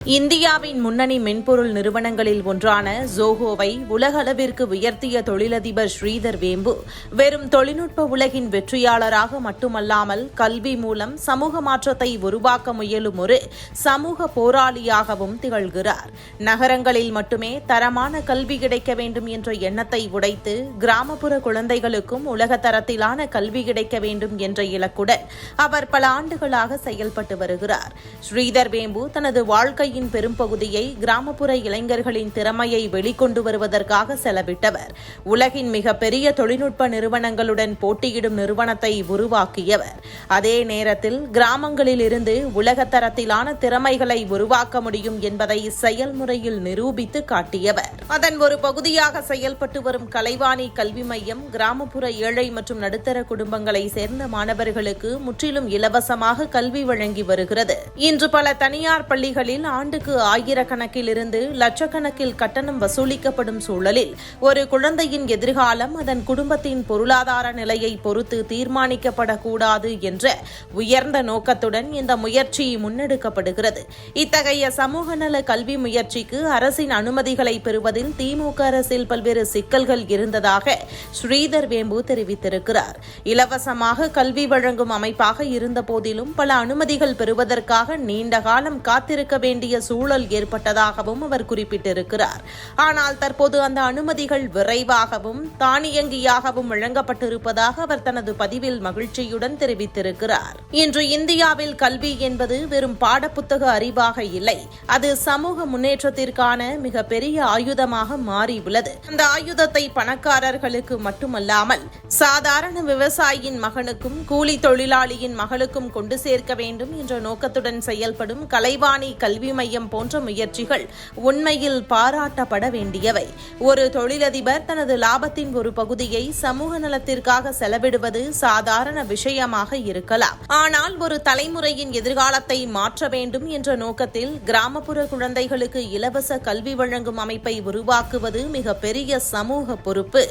இந்தியாவின் முன்னணி மென்பொருள் நிறுவனங்களில் ஒன்றான ஜோஹோவை உலகளவிற்கு உயர்த்திய தொழிலதிபர் ஸ்ரீதர் வேம்பு வெறும் தொழில்நுட்ப உலகின் வெற்றியாளராக மட்டுமல்லாமல் கல்வி மூலம் சமூக மாற்றத்தை உருவாக்க முயலும் ஒரு சமூக போராளியாகவும் திகழ்கிறார். நகரங்களில் மட்டுமே தரமான கல்வி கிடைக்க வேண்டும் என்ற எண்ணத்தை உடைத்து கிராமப்புற குழந்தைகளுக்கும் உலகத்தரத்திலான கல்வி கிடைக்க வேண்டும் என்ற இலக்குடன் அவர் பல ஆண்டுகளாக செயல்பட்டு வருகிறார். ஸ்ரீதர் வேம்பு தனது வாழ்க்கையின் பெரும்பகுதியை கிராமப்புற இளைஞர்களின் திறமையை வெளிக்கொண்டு வருவதற்காக செலவிட்டவர். உலகின் மிகப்பெரிய தொழில்நுட்ப நிறுவனங்களுடன் போட்டியிடும் நிறுவனத்தை உருவாக்கியவர். அதே நேரத்தில் கிராமங்களில் இருந்து உலகத்தரத்திலான திறமைகளை உருவாக்க முடியும் என்பதை செயல்முறையில் நிரூபித்து காட்டியவர். அதன் ஒரு பகுதியாக செயல்பட்டு வரும் கலைவாணி கல்வி மையம் கிராமப்புற ஏழை மற்றும் நடுத்தர குடும்பங்களை சேர்ந்த மாணவர்களுக்கு முற்றிலும் இலவசமாக கல்வி வழங்கி வருகிறது. இன்று பல தனியார் பள்ளிகளில் ஆண்டுக்கு ஆயிரக்கணக்கில் இருந்து லட்சக்கணக்கில் கட்டணம் வசூலிக்கப்படும் சூழலில் ஒரு குழந்தையின் எதிர்காலம் அதன் குடும்பத்தின் பொருளாதார நிலையை பொறுத்து தீர்மானிக்கப்படக்கூடாது என்ற உயர்ந்த நோக்கத்துடன் இந்த முயற்சி முன்னெடுக்கப்படுகிறது. இத்தகைய சமூக நல கல்வி முயற்சிக்கு அரசின் அனுமதிகளை பெறுவதில் திமுக அரசில் பல்வேறு சிக்கல்கள் இருந்ததாக ஸ்ரீதர் வேம்பு தெரிவித்திருக்கிறார். இலவசமாக கல்வி வழங்கும் அமைப்பாக இருந்த போதிலும் பல அனுமதிகள் பெறுவதற்காக நீண்ட காலம் காத்திருக்க வேண்டிய சூழல் ஏற்பட்டதாகவும் அவர் குறிப்பிட்டிருக்கிறார். ஆனால் தற்போது அந்த அனுமதிகள் விரைவாகவும் தானியங்கியாகவும் வழங்கப்பட்டிருப்பதாக அவர் தனது பதிவில் மகிழ்ச்சியுடன் தெரிவித்திருக்கிறார். இன்று இந்தியாவில் கல்வி என்பது வெறும் பாடப்புத்தக அறிவாக இல்லை, அது சமூக முன்னேற்றத்திற்கான மிகப்பெரிய ஆயுதமாக மாறியுள்ளது. அந்த ஆயுதத்தை பணக்காரர்களுக்கு மட்டுமல்லாமல் சாதாரண விவசாயியின் மகனுக்கும் கூலி தொழிலாளியின் மகளுக்கும் கொண்டு சேர்க்க வேண்டும் என்ற நோக்கத்துடன் செயல்படும் கலைவாணி கல்வி மையம் போன்ற முயற்சிகள் உண்மையில் பாராட்டப்பட வேண்டியவை. ஒரு தொழிலதிபர் தனது லாபத்தின் ஒரு பகுதியை சமூக நலத்திற்காக செலவிடுவது சாதாரண விஷயமாக இருக்கலாம். ஆனால் ஒரு தலைமுறையின் எதிர்காலத்தை மாற்ற வேண்டும் என்ற நோக்கத்தில் கிராமப்புற குழந்தைகளுக்கு இலவச கல்வி வழங்கும் அமைப்பை உருவாக்குவது மிகப்பெரிய சமூக பொறுப்பு.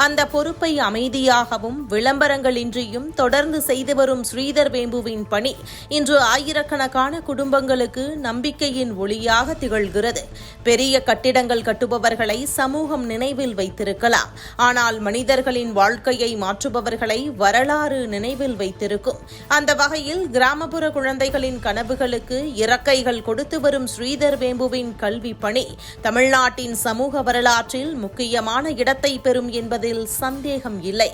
அந்த பொறுப்பை அமைதியாகவும் விளம்பரங்களின்றியும் தொடர்ந்து செய்து வரும் ஸ்ரீதர் வேம்புவின் பணி இன்று ஆயிரக்கணக்கான குடும்பங்களுக்கு நம்பிக்கையின் ஒளியாக திகழ்கிறது. பெரிய கட்டிடங்கள் கட்டுபவர்களை சமூகம் நினைவில் வைத்திருக்கலாம், ஆனால் மனிதர்களின் வாழ்க்கையை மாற்றுபவர்களை வரலாறு நினைவில் வைத்திருக்கும். அந்த வகையில் கிராமப்புற குழந்தைகளின் கனவுகளுக்கு இறக்கைகள் கொடுத்து வரும் ஸ்ரீதர் வேம்புவின் கல்வி பணி தமிழ்நாட்டின் சமூக வரலாற்றில் முக்கியமான இடத்தை பெறும் என்பதில் சந்தேகம் இல்லை.